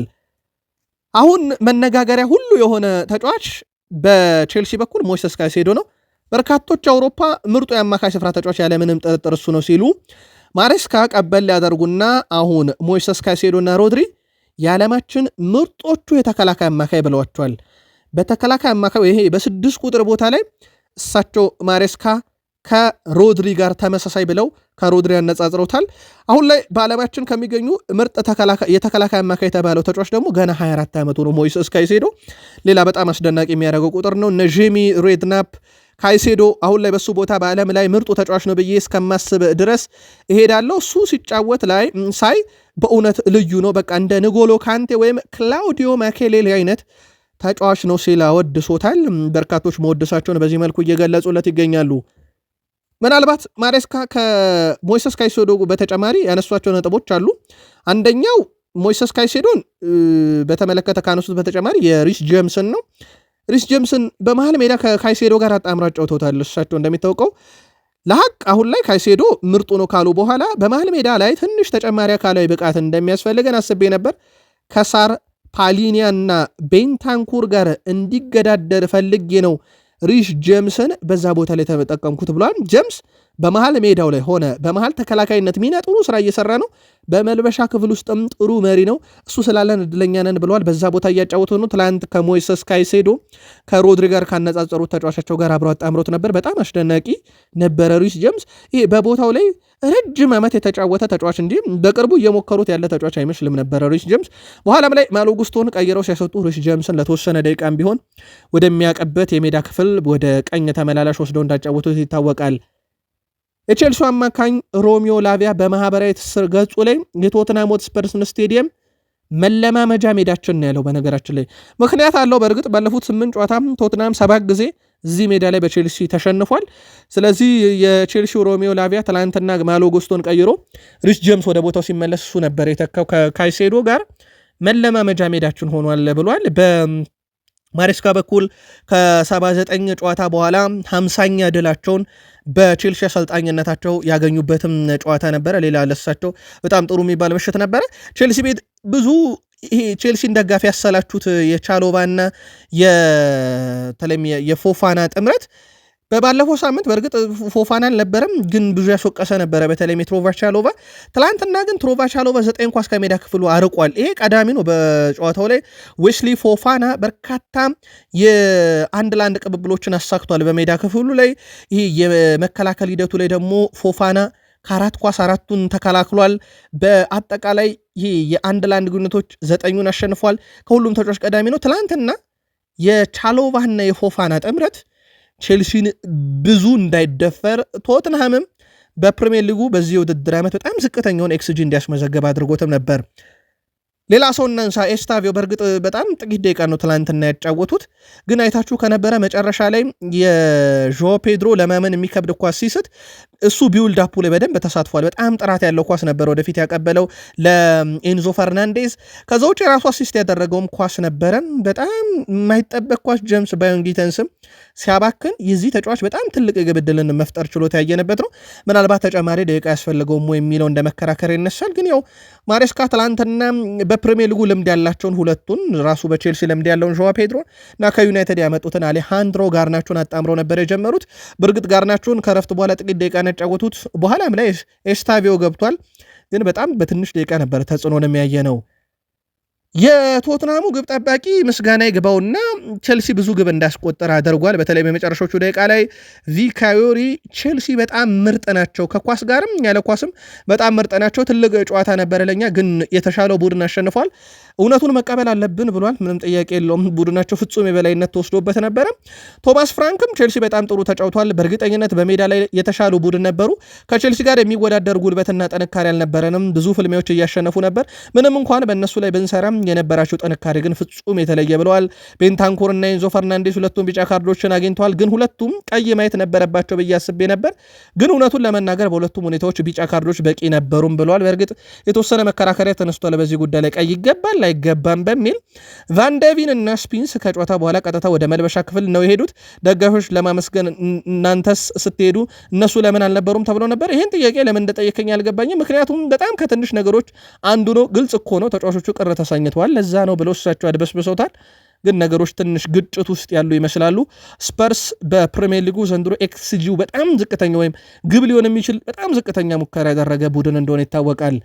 [SPEAKER 1] አሁን መነጋገሪያ ሁሉ የሆነ ተጫዋች በቼልሲ በኩል ሞይሰስ ካይሴዶ ነው። በርካቶች አውሮፓ ምርጡ የአማካይ ስፍራ ተጫዋች ያለምንም ጥርጥር እሱ ነው ሲሉ ማሬስካ ቀበል ሊያደርጉና አሁን ሞይሰስ ካይሴዶ እና ሮድሪ የዓለማችን ምርጦቹ የተከላካይ አማካይ ብለዋቸዋል። በተከላካይ አማካይ ይሄ በ6 ቁጥር ቦታ ላይ እሳቸው ማሬስካ ከሮድሪ ጋር ተመሳሳይ ብለው ከሮድሪ ያነጻጽረውታል። አሁን ላይ በዓለማችን ከሚገኙ ምርጥ የተከላካይ አማካይ የተባለው ተጫዋች ደግሞ ገና 24 ዓመቱ ነው ሞይሰስ ካይሴዶ። ሌላ በጣም አስደናቂ የሚያደርገው ቁጥር ነው። እነ ጄሚ ሬድናፕ ካይሴዶ አሁን ላይ በሱ ቦታ በዓለም ላይ ምርጡ ተጫዋች ነው ብዬ እስከማስብ ድረስ እሄዳለሁ። እሱ ሲጫወት ላይ ሳይ በእውነት ልዩ ነው። በቃ እንደ ንጎሎ ካንቴ ወይም ክላውዲዮ ማኬሌሌ አይነት ተጫዋች ነው ሲል አወድሶታል። በርካቶች መወደሳቸውን በዚህ መልኩ እየገለጹለት ይገኛሉ። ምናልባት ማሬስካ ከሞይሰስ ካይሴዶ በተጨማሪ ያነሷቸው ነጥቦች አሉ። አንደኛው ሞይሰስ ካይሴዶን በተመለከተ ካነሱት በተጨማሪ የሪስ ጄምስን ነው። ሪስ ጄምስን በመሃል ሜዳ ከካይሴዶ ጋር አጣምራ ጫውተውታል። እሳቸው እንደሚታወቀው ለሐቅ አሁን ላይ ካይሴዶ ምርጡ ነው ካሉ በኋላ በመሃል ሜዳ ላይ ትንሽ ተጨማሪ አካላዊ ብቃት እንደሚያስፈልገን አስቤ ነበር። ከሳር ፓሊኒያ እና ቤንታንኩር ጋር እንዲገዳደር ፈልጌ ነው ሪስ ጄምስን በዛ ቦታ ላይ ተጠቀምኩት ብሏል። ጄምስ በመሃል ሜዳው ላይ ሆነ በመሃል ተከላካይነት ሚና ጥሩ ስራ እየሰራ ነው። በመልበሻ ክፍል ውስጥም ጥሩ መሪ ነው። እሱ ስላለን እድለኛ ነን ብለዋል። በዛ ቦታ እያጫወቱ ነው። ትላንት ከሞይሰስ ካይሴዶ ከሮድሪ ጋር ካነጻጸሩት ተጫዋቻቸው ጋር አብረው አጣምሮት ነበር። በጣም አስደናቂ ነበረ ሪስ ጄምስ። ይሄ በቦታው ላይ ረጅም ዓመት የተጫወተ ተጫዋች እንጂ በቅርቡ እየሞከሩት ያለ ተጫዋች አይመስልም ነበረ ሪስ ጄምስ። በኋላም ላይ ማሎ ጉስቶን ቀይረው ሲያሰጡ ሪስ ጄምስን ለተወሰነ ደቂቃም ቢሆን ወደሚያቀበት የሜዳ ክፍል ወደ ቀኝ ተመላላሽ ወስደው እንዳጫወቱት ይታወቃል። የቼልሲው አማካኝ ሮሚዮ ላቪያ በማህበራዊ ትስስር ገጹ ላይ የቶትናም ሆትስፐርስን ስቴዲየም መለማመጃ ሜዳችን ነው ያለው። በነገራችን ላይ ምክንያት አለው። በእርግጥ ባለፉት 8 ጨዋታም ቶትናም 7 ጊዜ እዚህ ሜዳ ላይ በቼልሲ ተሸንፏል። ስለዚህ የቼልሲው ሮሚዮ ላቪያ ትላንትና ማሎ ጉስቶን ቀይሮ ሪስ ጄምስ ወደ ቦታው ሲመለስ እሱ ነበር የተካው ከካይሴዶ ጋር መለማመጃ ሜዳችን ሆኗል ብሏል። በማሬስካ በኩል ከ79 ጨዋታ በኋላ 50ኛ ድላቸውን በቼልሲ አሰልጣኝነታቸው ያገኙበትም ጨዋታ ነበረ። ሌላ ለሳቸው በጣም ጥሩ የሚባል ምሽት ነበረ። ቼልሲ ቤት ብዙ ይሄ ቼልሲን ደጋፊ ያሰላችሁት የቻሎቫና የፎፋና ጥምረት በባለፈው ሳምንት በእርግጥ ፎፋና አልነበረም፣ ግን ብዙ ያስወቀሰ ነበረ። በተለይ ትሮቫቻሎቫ ትላንትና ግን ትሮቫቻሎቫ 9 ኳስ ከሜዳ ክፍሉ አርቋል። ይሄ ቀዳሚ ነው በጨዋታው ላይ። ዌስሊ ፎፋና በርካታ የአንድ ለአንድ ቅብብሎችን አሳክቷል በሜዳ ክፍሉ ላይ። ይሄ የመከላከል ሂደቱ ላይ ደግሞ ፎፋና ከ4 ኳስ 4ቱን ተከላክሏል። በአጠቃላይ ይሄ የአንድ ለአንድ ግንኙነቶች 9ን አሸንፏል። ከሁሉም ተጫዋች ቀዳሚ ነው። ትላንትና የቻሎቫና የፎፋና ጥምረት ቼልሲን ብዙ እንዳይደፈር ቶትንሃምም በፕሪሚየር ሊጉ በዚህ ውድድር ዓመት በጣም ዝቅተኛውን ኤክስጂ እንዲያስመዘገብ አድርጎትም ነበር። ሌላ ሰው እናንሳ። ኤስታቪዮ በእርግጥ በጣም ጥቂት ደቂቃ ነው ትላንትና ያጫወቱት፣ ግን አይታችሁ ከነበረ መጨረሻ ላይ የዦ ፔድሮ ለማመን የሚከብድ ኳስ ሲስት እሱ ቢውልድ አፑ ላይ በደንብ ተሳትፏል። በጣም ጥራት ያለው ኳስ ነበር ወደፊት ያቀበለው ለኤንዞ ፈርናንዴዝ። ከዛ ውጭ የራሱ አሲስት ያደረገውም ኳስ ነበረ። በጣም የማይጠበቅ ኳስ ጄምስ ባዮንጊተንስም ሲያባክን የዚህ ተጫዋች በጣም ትልቅ የግብ ዕድልን መፍጠር ችሎታ ያየነበት ነው። ምናልባት ተጨማሪ ደቂቃ ያስፈልገውም የሚለው እንደ መከራከር ይነሳል። ግን ያው ማሬስካ ትላንትና በፕሪሚየር ሊጉ ልምድ ያላቸውን ሁለቱን ራሱ በቼልሲ ልምድ ያለውን ዦዋ ፔድሮ እና ከዩናይትድ ያመጡትን አሌሃንድሮ ጋርናቾን አጣምረው ነበር የጀመሩት። በእርግጥ ጋርናቾን ከረፍት በኋላ ጥቂት ደቂቃ ያጫወቱት፣ በኋላም ላይ ኤስታቪዮ ገብቷል። ግን በጣም በትንሽ ደቂቃ ነበር ተጽዕኖን የሚያየ ነው። የቶትናሙ ግብ ጠባቂ ምስጋና ይግባውና ቼልሲ ብዙ ግብ እንዳስቆጠረ አድርጓል። በተለይ በመጨረሻዎቹ ደቂቃ ላይ ቪካዮሪ ቼልሲ በጣም ምርጥ ናቸው፣ ከኳስ ጋርም ያለ ኳስም በጣም ምርጥ ናቸው። ትልቅ ጨዋታ ነበረ ለኛ፣ ግን የተሻለው ቡድን አሸንፏል። እውነቱን መቀበል አለብን ብሏል። ምንም ጥያቄ የለውም። ቡድናቸው ፍጹም የበላይነት ተወስዶበት ነበረ። ቶማስ ፍራንክም ቼልሲ በጣም ጥሩ ተጫውቷል፣ በእርግጠኝነት በሜዳ ላይ የተሻሉ ቡድን ነበሩ። ከቼልሲ ጋር የሚወዳደር ጉልበትና ጥንካሬ አልነበረንም። ብዙ ፍልሚያዎች እያሸነፉ ነበር። ምንም እንኳን በእነሱ ላይ ብንሰራም የነበራቸው ጥንካሬ ግን ፍጹም የተለየ ብለዋል። ቤንታንኩር እና ኤንዞ ፈርናንዴስ ሁለቱም ቢጫ ካርዶችን አግኝተዋል፣ ግን ሁለቱም ቀይ ማየት ነበረባቸው ብዬ አስቤ ነበር። ግን እውነቱን ለመናገር በሁለቱም ሁኔታዎች ቢጫ ካርዶች በቂ ነበሩም ብለዋል። በእርግጥ የተወሰነ መከራከሪያ ተነስቷል በዚህ ጉዳይ ላይ ቀይ ይገባል አይገባም በሚል። ቫንደቪን እና ስፒንስ ከጨዋታ በኋላ ቀጥታ ወደ መልበሻ ክፍል ነው የሄዱት። ደጋፊዎች ለማመስገን እናንተስ ስትሄዱ እነሱ ለምን አልነበሩም ተብለው ነበር። ይህን ጥያቄ ለምን እንደጠየቀኝ አልገባኝም። ምክንያቱም በጣም ከትንሽ ነገሮች አንዱ ነው። ግልጽ እኮ ነው። ተጫዋቾቹ ቅር ተሰኝተዋል፣ ለዛ ነው ብለው እሳቸው አድበስብሰውታል። ግን ነገሮች ትንሽ ግጭት ውስጥ ያሉ ይመስላሉ። ስፐርስ በፕሪሚየር ሊጉ ዘንድሮ ኤክስጂው በጣም ዝቅተኛ ወይም ግብ ሊሆን የሚችል በጣም ዝቅተኛ ሙከራ ያደረገ ቡድን እንደሆነ ይታወቃል።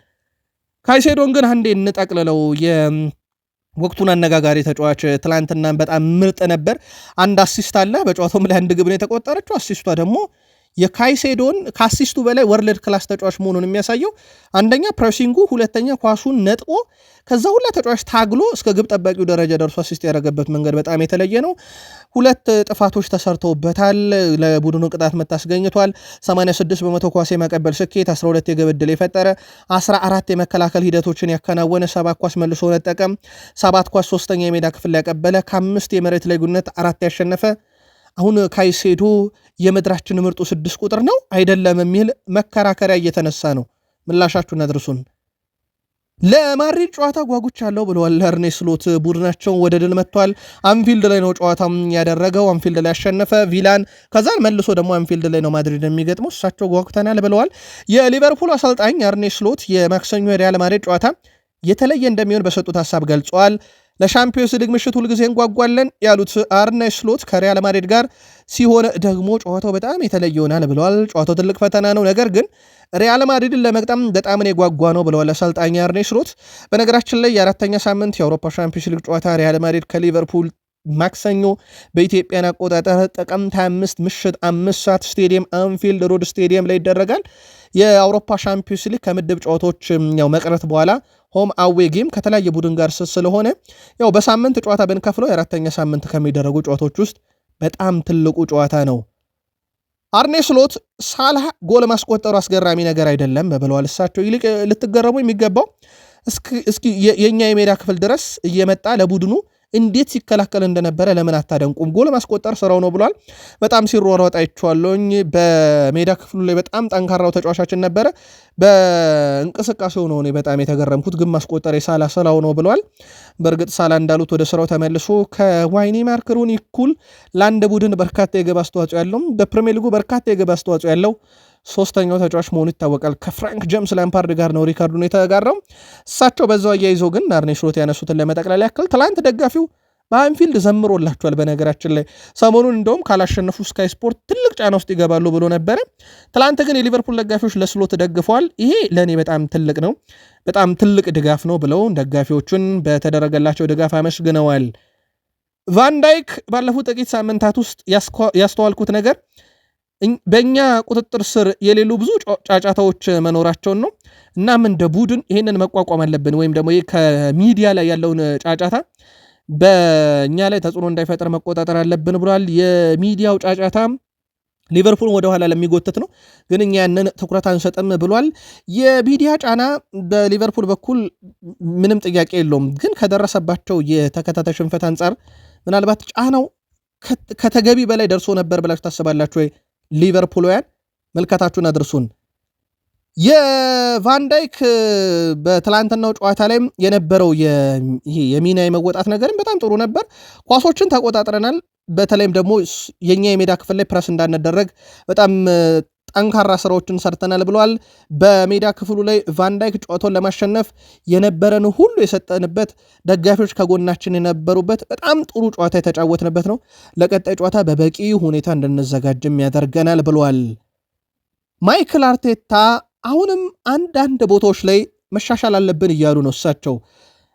[SPEAKER 1] ካይሴዶን ግን አንዴ እንጠቅልለው። የወቅቱን አነጋጋሪ ተጫዋች ትላንትናን በጣም ምርጥ ነበር። አንድ አሲስት አለ። በጨዋታውም ላይ አንድ ግብ ነው የተቆጠረችው። አሲስቷ ደግሞ የካይሴዶን ከአሲስቱ በላይ ወርልድ ክላስ ተጫዋች መሆኑን የሚያሳየው አንደኛ ፕሬሲንጉ፣ ሁለተኛ ኳሱን ነጥቆ ከዛ ሁላ ተጫዋች ታግሎ እስከ ግብ ጠባቂው ደረጃ ደርሶ አሲስት ያደረገበት መንገድ በጣም የተለየ ነው። 2 ጥፋቶች ተሰርተውበታል። ለቡድኑ ቅጣት ምት አስገኝቷል። 86% ኳስ የማቀበል ስኬት፣ 12 የግብ ዕድል የፈጠረ፣ 14 የመከላከል ሂደቶችን ያከናወነ፣ 7 ኳስ መልሶ ነጠቀም፣ 7 ኳስ ሶስተኛ የሜዳ ክፍል ያቀበለ፣ ከ5 የመሬት ላይ ጉነት 4 ያሸነፈ። አሁን ካይሴዶ የምድራችን ምርጡ 6 ቁጥር ነው አይደለም የሚል መከራከሪያ እየተነሳ ነው። ምላሻችሁን አድርሱን። ለማድሪድ ጨዋታ ጓጉቻለሁ ብለዋል አርኔ ስሎት። ቡድናቸውን ወደ ድል መጥቷል። አንፊልድ ላይ ነው ጨዋታም ያደረገው። አንፊልድ ላይ ያሸነፈ ቪላን፣ ከዛን መልሶ ደግሞ አንፊልድ ላይ ነው ማድሪድ የሚገጥመው። እሳቸው ጓጉተናል ብለዋል። የሊቨርፑል አሰልጣኝ አርኔ ስሎት የማክሰኞ የሪያል ማድሪድ ጨዋታ የተለየ እንደሚሆን በሰጡት ሀሳብ ገልጸዋል። ለሻምፒዮንስ ሊግ ምሽት ሁልጊዜ እንጓጓለን ያሉት አርነ ስሎት ከሪያል ማድሪድ ጋር ሲሆን ደግሞ ጨዋታው በጣም የተለየ ይሆናል ብለዋል። ጨዋታው ትልቅ ፈተና ነው፣ ነገር ግን ሪያል ማድሪድን ለመግጠም በጣም የጓጓ ነው ብለዋል አሰልጣኝ አርነ ስሎት። በነገራችን ላይ የአራተኛ ሳምንት የአውሮፓ ሻምፒዮንስ ሊግ ጨዋታ ሪያል ማድሪድ ከሊቨርፑል ማክሰኞ በኢትዮጵያን አቆጣጠር ጥቅምት 25 ምሽት 5 ሰዓት ስቴዲየም አንፊልድ ሮድ ስቴዲየም ላይ ይደረጋል። የአውሮፓ ሻምፒዮንስ ሊግ ከምድብ ጨዋታዎች ያው መቅረት በኋላ ሆም አዌ ጌም ከተለያየ ቡድን ጋር ስለሆነ ያው በሳምንት ጨዋታ ብንከፍለው የአራተኛ ሳምንት ከሚደረጉ ጨዋታዎች ውስጥ በጣም ትልቁ ጨዋታ ነው። አርኔ ስሎት ሳላህ ጎል ማስቆጠሩ አስገራሚ ነገር አይደለም ብለዋል። እሳቸው ይልቅ ልትገረሙ የሚገባው እስኪ የኛ የሜዳ ክፍል ድረስ እየመጣ ለቡድኑ እንዴት ሲከላከል እንደነበረ ለምን አታደንቁም? ጎል ማስቆጠር ስራው ነው ብሏል። በጣም ሲሯሯጥ አይቼዋለሁኝ። በሜዳ ክፍሉ ላይ በጣም ጠንካራው ተጫዋቻችን ነበረ። በእንቅስቃሴው ነው እኔ በጣም የተገረምኩት። ግን ማስቆጠር የሳላ ስራው ነው ብሏል። በእርግጥ ሳላ እንዳሉት ወደ ስራው ተመልሶ ከዋይኒ ማርክ ሩኒ እኩል ለአንድ ቡድን በርካታ የግብ አስተዋጽኦ ያለው በፕሪሚየር ሊጉ በርካታ የግብ አስተዋጽኦ ያለው ሶስተኛው ተጫዋች መሆኑ ይታወቃል። ከፍራንክ ጄምስ ላምፓርድ ጋር ነው ሪካርዱን የተጋራው። እሳቸው በዛው አያይዞ ግን አርኔ ስሎት ያነሱትን ለመጠቅለል ያክል ትላንት ደጋፊው በአንፊልድ ዘምሮላቸዋል። በነገራችን ላይ ሰሞኑን እንደውም ካላሸነፉ ስካይ ስፖርት ትልቅ ጫና ውስጥ ይገባሉ ብሎ ነበረ። ትላንት ግን የሊቨርፑል ደጋፊዎች ለስሎት ደግፈዋል። ይሄ ለእኔ በጣም ትልቅ ነው፣ በጣም ትልቅ ድጋፍ ነው ብለው ደጋፊዎቹን በተደረገላቸው ድጋፍ አመስግነዋል። ቫንዳይክ ባለፉት ጥቂት ሳምንታት ውስጥ ያስተዋልኩት ነገር በእኛ ቁጥጥር ስር የሌሉ ብዙ ጫጫታዎች መኖራቸውን ነው። እናም እንደ ቡድን ይህንን መቋቋም አለብን፣ ወይም ደግሞ ከሚዲያ ላይ ያለውን ጫጫታ በእኛ ላይ ተጽዕኖ እንዳይፈጠር መቆጣጠር አለብን ብሏል። የሚዲያው ጫጫታ ሊቨርፑል ወደኋላ ለሚጎትት ነው፣ ግን እኛ ያንን ትኩረት አንሰጥም ብሏል። የሚዲያ ጫና በሊቨርፑል በኩል ምንም ጥያቄ የለውም፣ ግን ከደረሰባቸው የተከታታይ ሽንፈት አንጻር ምናልባት ጫናው ከተገቢ በላይ ደርሶ ነበር ብላችሁ ታስባላችሁ ወይ? ሊቨርፑልውያን መልከታችሁን አድርሱን። የቫንዳይክ በትላንትናው ጨዋታ ላይ የነበረው የሚና የመወጣት ነገርም በጣም ጥሩ ነበር። ኳሶችን ተቆጣጥረናል። በተለይም ደግሞ የኛ የሜዳ ክፍል ላይ ፕረስ እንዳንደረግ በጣም ጠንካራ ስራዎችን ሰርተናል ብለዋል። በሜዳ ክፍሉ ላይ ቫንዳይክ ጨዋታውን ለማሸነፍ የነበረን ሁሉ የሰጠንበት፣ ደጋፊዎች ከጎናችን የነበሩበት በጣም ጥሩ ጨዋታ የተጫወትንበት ነው። ለቀጣይ ጨዋታ በበቂ ሁኔታ እንድንዘጋጅም ያደርገናል ብለዋል። ማይክል አርቴታ አሁንም አንዳንድ ቦታዎች ላይ መሻሻል አለብን እያሉ ነው እሳቸው።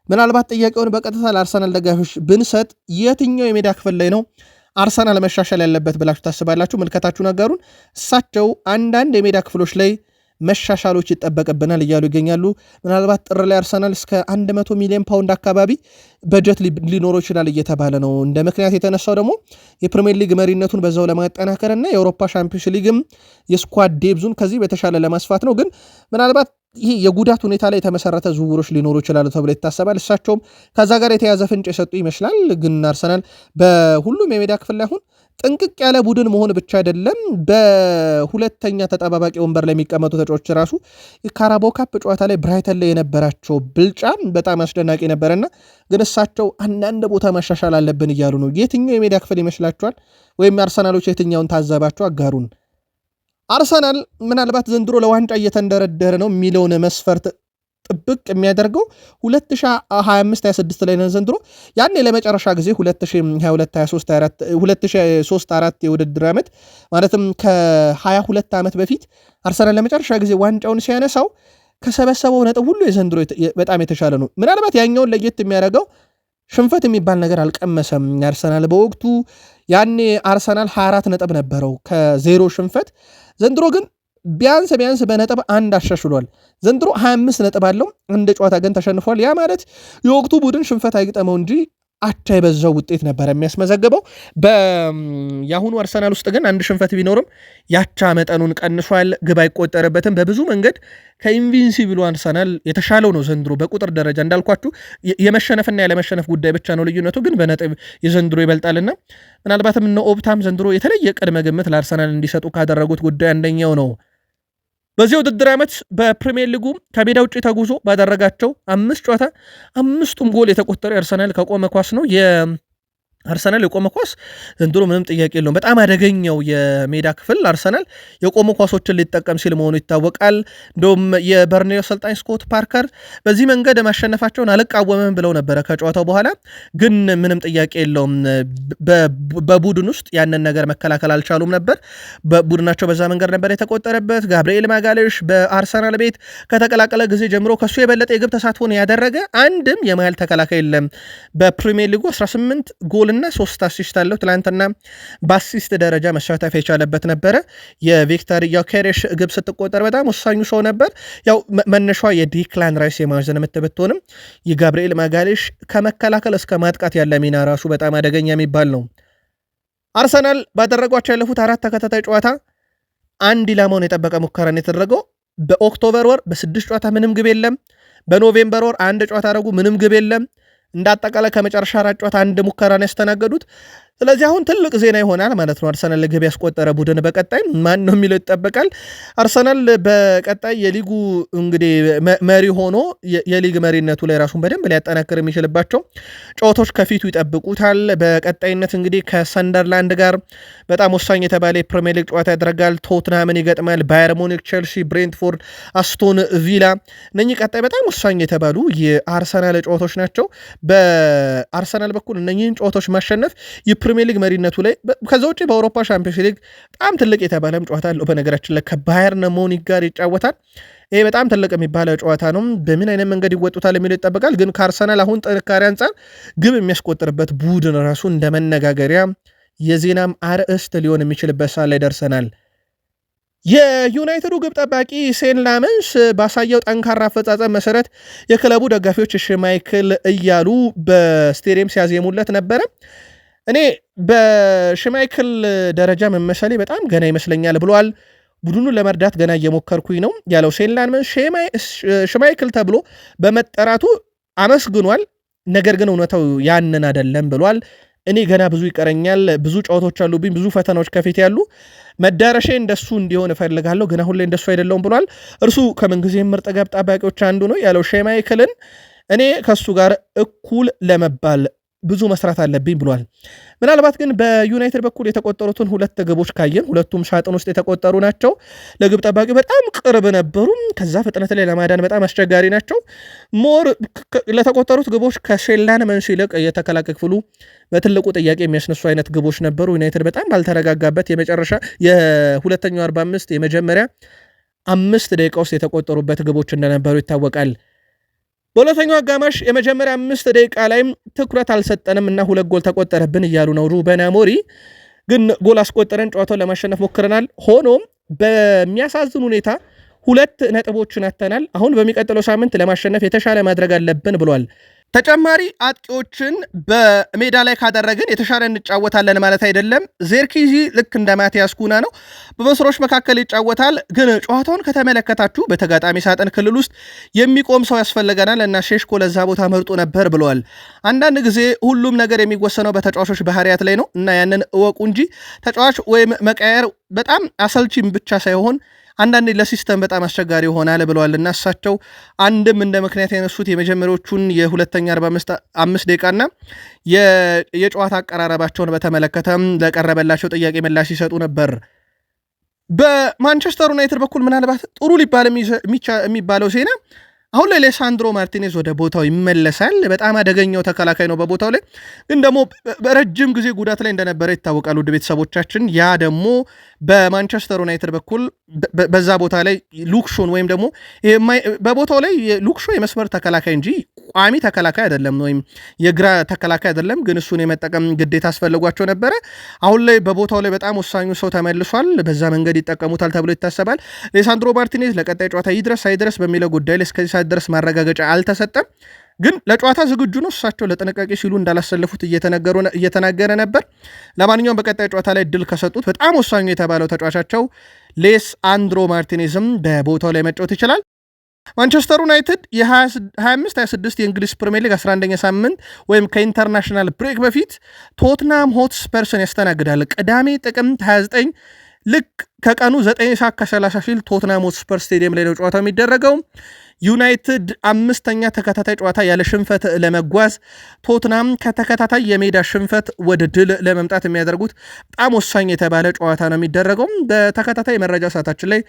[SPEAKER 1] ምናልባት ጥያቄውን በቀጥታ ለአርሰናል ደጋፊዎች ብንሰጥ የትኛው የሜዳ ክፍል ላይ ነው አርሰናል መሻሻል ያለበት ብላችሁ ታስባላችሁ? ምልከታችሁ ነገሩን። እሳቸው አንዳንድ የሜዳ ክፍሎች ላይ መሻሻሎች ይጠበቅብናል እያሉ ይገኛሉ። ምናልባት ጥር ላይ አርሰናል እስከ 100 ሚሊዮን ፓውንድ አካባቢ በጀት ሊኖረው ይችላል እየተባለ ነው። እንደ ምክንያት የተነሳው ደግሞ የፕሪሚየር ሊግ መሪነቱን በዛው ለማጠናከር እና የአውሮፓ ሻምፒዮንስ ሊግም የስኳድ ዴብዙን ከዚህ በተሻለ ለማስፋት ነው። ግን ምናልባት ይህ የጉዳት ሁኔታ ላይ የተመሰረተ ዝውውሮች ሊኖሩ ይችላሉ ተብሎ ይታሰባል። እሳቸውም ከዛ ጋር የተያዘ ፍንጭ የሰጡ ይመስላል። ግን አርሰናል በሁሉም የሜዳ ክፍል ላይ አሁን ጥንቅቅ ያለ ቡድን መሆን ብቻ አይደለም፣ በሁለተኛ ተጠባባቂ ወንበር ላይ የሚቀመጡ ተጫዋቾች ራሱ የካራባኦ ካፕ ጨዋታ ላይ ብራይተን ላይ የነበራቸው ብልጫ በጣም አስደናቂ ነበረና ግን እሳቸው አንዳንድ ቦታ ማሻሻል አለብን እያሉ ነው። የትኛው የሜዳ ክፍል ይመስላችኋል? ወይም አርሰናሎች የትኛውን ታዘባቸው? አጋሩን። አርሰናል ምናልባት ዘንድሮ ለዋንጫ እየተንደረደረ ነው የሚለውን መስፈርት ጥብቅ የሚያደርገው 2025-26 ላይ ነው ዘንድሮ። ያኔ ለመጨረሻ ጊዜ 2022-23-24 የውድድር ዓመት ማለትም ከ22 ዓመት በፊት አርሰናል ለመጨረሻ ጊዜ ዋንጫውን ሲያነሳው ከሰበሰበው ነጥብ ሁሉ የዘንድሮ በጣም የተሻለ ነው። ምናልባት ያኛውን ለየት የሚያደርገው ሽንፈት የሚባል ነገር አልቀመሰም አርሰናል በወቅቱ። ያኔ አርሰናል 24 ነጥብ ነበረው ከዜሮ ሽንፈት። ዘንድሮ ግን ቢያንስ በነጥብ አንድ አሻሽሏል። ዘንድሮ 25 ነጥብ አለው፣ አንድ ጨዋታ ግን ተሸንፏል። ያ ማለት የወቅቱ ቡድን ሽንፈት አይግጠመው እንጂ አቻ የበዛው ውጤት ነበር የሚያስመዘግበው። የአሁኑ አርሰናል ውስጥ ግን አንድ ሽንፈት ቢኖርም ያቻ መጠኑን ቀንሷል። ግብ አይቆጠርበትም። በብዙ መንገድ ከኢንቪንሲብሉ አርሰናል የተሻለው ነው ዘንድሮ በቁጥር ደረጃ። እንዳልኳችሁ የመሸነፍና ያለመሸነፍ ጉዳይ ብቻ ነው ልዩነቱ፣ ግን በነጥብ የዘንድሮ ይበልጣልና ምናልባትም እነ ኦፕታም ዘንድሮ የተለየ ቅድመ ግምት ለአርሰናል እንዲሰጡ ካደረጉት ጉዳይ አንደኛው ነው። በዚህ ውድድር ዓመት በፕሪሚየር ሊጉ ከሜዳ ውጭ ተጉዞ ባደረጋቸው 5 ጨዋታ 5ቱም ጎል የተቆጠረው አርሰናል ከቆመ ኳስ ነው። አርሰናል የቆመ ኳስ ዘንድሮ ምንም ጥያቄ የለውም። በጣም አደገኛው የሜዳ ክፍል አርሰናል የቆመ ኳሶችን ሊጠቀም ሲል መሆኑ ይታወቃል። እንደውም የበርንሌው አሰልጣኝ ስኮት ፓርከር በዚህ መንገድ ማሸነፋቸውን አልቃወምም ብለው ነበረ ከጨዋታው በኋላ። ግን ምንም ጥያቄ የለውም በቡድን ውስጥ ያንን ነገር መከላከል አልቻሉም ነበር። በቡድናቸው በዛ መንገድ ነበር የተቆጠረበት። ጋብርኤል ማጋሌሽ በአርሰናል ቤት ከተቀላቀለ ጊዜ ጀምሮ ከሱ የበለጠ የግብ ተሳትፎን ያደረገ አንድም የመሃል ተከላካይ የለም። በፕሪሚየር ሊጉ 18 ጎል እና 3 አሲስት አለው። ትላንትና በአሲስት ደረጃ መሳተፍ የቻለበት ነበረ። የቪክተር ዮኬሬሽ ግብ ስትቆጠር በጣም ወሳኙ ሰው ነበር። ያው መነሻዋ የዲክላን ራይስ የማዕዘን ምት ብትሆንም የጋብርኤል ማጋሌሽ ከመከላከል እስከ ማጥቃት ያለ ሚና ራሱ በጣም አደገኛ የሚባል ነው። አርሰናል ባደረጓቸው ያለፉት 4 ተከታታይ ጨዋታ አንድ ኢላማውን የጠበቀ ሙከራን የተደረገው። በኦክቶበር ወር በ6 ጨዋታ ምንም ግብ የለም። በኖቬምበር ወር 1 ጨዋታ አደረጉ፣ ምንም ግብ የለም። እንዳጠቃላይ ከመጨረሻ 4 ጨዋታ 1 ሙከራን ያስተናገዱት። ስለዚህ አሁን ትልቅ ዜና ይሆናል ማለት ነው። አርሰናል ግብ ያስቆጠረ ቡድን በቀጣይ ማን ነው የሚለው ይጠበቃል። አርሰናል በቀጣይ የሊጉ እንግዲህ መሪ ሆኖ የሊግ መሪነቱ ላይ ራሱን በደንብ ሊያጠናክር የሚችልባቸው ጨዋታዎች ከፊቱ ይጠብቁታል። በቀጣይነት እንግዲህ ከሰንደርላንድ ጋር በጣም ወሳኝ የተባለ የፕሪሚየር ሊግ ጨዋታ ያደርጋል። ቶትናምን ይገጥማል። ባየር ሙኒክ፣ ቼልሲ፣ ብሬንትፎርድ፣ አስቶን ቪላ እነኚህ ቀጣይ በጣም ወሳኝ የተባሉ የአርሰናል ጨዋታዎች ናቸው። በአርሰናል በኩል እነኚህን ጨዋታዎች ማሸነፍ ፕሪሚየር ሊግ መሪነቱ ላይ ከዛ ውጭ በአውሮፓ ሻምፒዮንስ ሊግ በጣም ትልቅ የተባለም ጨዋታ አለው። በነገራችን ላይ ከባየርን ሙኒክ ጋር ይጫወታል። ይሄ በጣም ትልቅ የሚባለው ጨዋታ ነው። በምን አይነት መንገድ ይወጡታል የሚለው ይጠበቃል። ግን ከአርሰናል አሁን ጥንካሬ አንጻር ግብ የሚያስቆጥርበት ቡድን ራሱ እንደ መነጋገሪያ የዜናም አርዕስት ሊሆን የሚችልበት ሰዓት ላይ ደርሰናል። የዩናይትዱ ግብ ጠባቂ ሴን ላመንስ ባሳየው ጠንካራ አፈጻጸም መሰረት የክለቡ ደጋፊዎች ሽማይክል እያሉ በስቴዲየም ሲያዜሙለት ነበረ። እኔ በሽማይክል ደረጃ መመሰሌ በጣም ገና ይመስለኛል ብለዋል። ቡድኑን ለመርዳት ገና እየሞከርኩኝ ነው ያለው ሴን ላመንስ ሽማይክል ተብሎ በመጠራቱ አመስግኗል። ነገር ግን እውነታው ያንን አይደለም ብሏል። እኔ ገና ብዙ ይቀረኛል፣ ብዙ ጨዋታዎች አሉብኝ፣ ብዙ ፈተናዎች ከፊት ያሉ፣ መዳረሻ እንደሱ እንዲሆን እፈልጋለሁ፣ ግን አሁን ላይ እንደሱ አይደለውም ብሏል። እርሱ ከምንጊዜም ምርጥ ግብ ጠባቂዎች አንዱ ነው ያለው ሽማይክልን እኔ ከሱ ጋር እኩል ለመባል ብዙ መስራት አለብኝ ብሏል። ምናልባት ግን በዩናይትድ በኩል የተቆጠሩትን 2 ግቦች ካየን ሁለቱም ሳጥን ውስጥ የተቆጠሩ ናቸው። ለግብ ጠባቂ በጣም ቅርብ ነበሩ። ከዛ ፍጥነት ላይ ለማዳን በጣም አስቸጋሪ ናቸው። ሞር ለተቆጠሩት ግቦች ከሴላን መንስ ይልቅ የተከላካይ ክፍሉ በትልቁ ጥያቄ የሚያስነሱ አይነት ግቦች ነበሩ። ዩናይትድ በጣም ባልተረጋጋበት የመጨረሻ የሁለተኛው 45 የመጀመሪያ 5 ደቂቃ ውስጥ የተቆጠሩበት ግቦች እንደነበሩ ይታወቃል። በሁለተኛው አጋማሽ የመጀመሪያ 5 ደቂቃ ላይም ትኩረት አልሰጠንም እና 2 ጎል ተቆጠረብን እያሉ ነው ሩበን አሞሪም። ግን ጎል አስቆጠረን ጨዋታውን ለማሸነፍ ሞክረናል። ሆኖም በሚያሳዝን ሁኔታ 2 ነጥቦችን አተናል። አሁን በሚቀጥለው ሳምንት ለማሸነፍ የተሻለ ማድረግ አለብን ብሏል። ተጨማሪ አጥቂዎችን በሜዳ ላይ ካደረግን የተሻለ እንጫወታለን ማለት አይደለም። ዜርኪዚ ልክ እንደ ማቲያስ ኩና ነው፣ በመስሮች መካከል ይጫወታል። ግን ጨዋታውን ከተመለከታችሁ በተጋጣሚ ሳጥን ክልል ውስጥ የሚቆም ሰው ያስፈልገናል እና ሼሽኮ ለዛ ቦታ መርጦ ነበር ብለዋል። አንዳንድ ጊዜ ሁሉም ነገር የሚወሰነው በተጫዋቾች ባህሪያት ላይ ነው እና ያንን እወቁ እንጂ ተጫዋች ወይም መቀየር በጣም አሰልቺም ብቻ ሳይሆን አንዳንዴ ለሲስተም በጣም አስቸጋሪ ይሆናል ብለዋል እና እሳቸው አንድም እንደ ምክንያት ያነሱት የመጀመሪያዎቹን የሁለተኛ 45 ደቂቃና የጨዋታ አቀራረባቸውን በተመለከተም ለቀረበላቸው ጥያቄ ምላሽ ሲሰጡ ነበር። በማንቸስተር ዩናይትድ በኩል ምናልባት ጥሩ ሊባል የሚባለው ዜና አሁን ላይ ሌሳንድሮ ማርቲኔዝ ወደ ቦታው ይመለሳል። በጣም አደገኛው ተከላካይ ነው። በቦታው ላይ ግን ደግሞ በረጅም ጊዜ ጉዳት ላይ እንደነበረ ይታወቃል። ውድ ቤተሰቦቻችን ያ ደግሞ በማንቸስተር ዩናይትድ በኩል በዛ ቦታ ላይ ሉክሾን ወይም ደግሞ በቦታው ላይ ሉክሾ የመስመር ተከላካይ እንጂ ቋሚ ተከላካይ አይደለም፣ ወይም የግራ ተከላካይ አይደለም። ግን እሱን የመጠቀም ግዴታ አስፈልጓቸው ነበረ። አሁን ላይ በቦታው ላይ በጣም ወሳኙ ሰው ተመልሷል። በዛ መንገድ ይጠቀሙታል ተብሎ ይታሰባል። ሌሳንድሮ ማርቲኔዝ ለቀጣይ ጨዋታ ይድረስ አይድረስ በሚለው ጉዳይ ላይ እስከዚህ ሰዓት ድረስ ማረጋገጫ አልተሰጠም። ግን ለጨዋታ ዝግጁ ነው። እሳቸው ለጥንቃቄ ሲሉ እንዳላሰለፉት እየተናገረ ነበር። ለማንኛውም በቀጣይ ጨዋታ ላይ ድል ከሰጡት በጣም ወሳኙ የተባለው ተጫዋቻቸው ሌሳንድሮ ማርቲኔዝም በቦታው ላይ መጫወት ይችላል። ማንቸስተር ዩናይትድ የ25-26 የእንግሊዝ ፕሪሚየር ሊግ 11ኛ ሳምንት ወይም ከኢንተርናሽናል ብሬክ በፊት ቶትናም ሆትስፐርስን ያስተናግዳል። ቅዳሜ ጥቅምት 29 ልክ ከቀኑ 9 ሰዓት ከ30 ሲል ቶትናም ሆትስፐር ስቴዲየም ላይ ነው ጨዋታው የሚደረገው። ዩናይትድ 5ኛ ተከታታይ ጨዋታ ያለ ሽንፈት ለመጓዝ፣ ቶትናም ከተከታታይ የሜዳ ሽንፈት ወደ ድል ለመምጣት የሚያደርጉት በጣም ወሳኝ የተባለ ጨዋታ ነው የሚደረገው። በተከታታይ መረጃ ሰዓታችን ላይ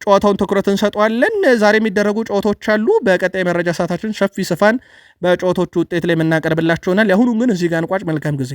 [SPEAKER 1] ጨዋታውን ትኩረት እንሰጠዋለን። ዛሬ የሚደረጉ ጨዋታዎች አሉ። በቀጣይ መረጃ ሰዓታችን ሰፊ ስፋን በጨዋታዎቹ ውጤት ላይ የምናቀርብላችሁናል። የአሁኑ ግን እዚህ ጋር እንቋጭ። መልካም ጊዜ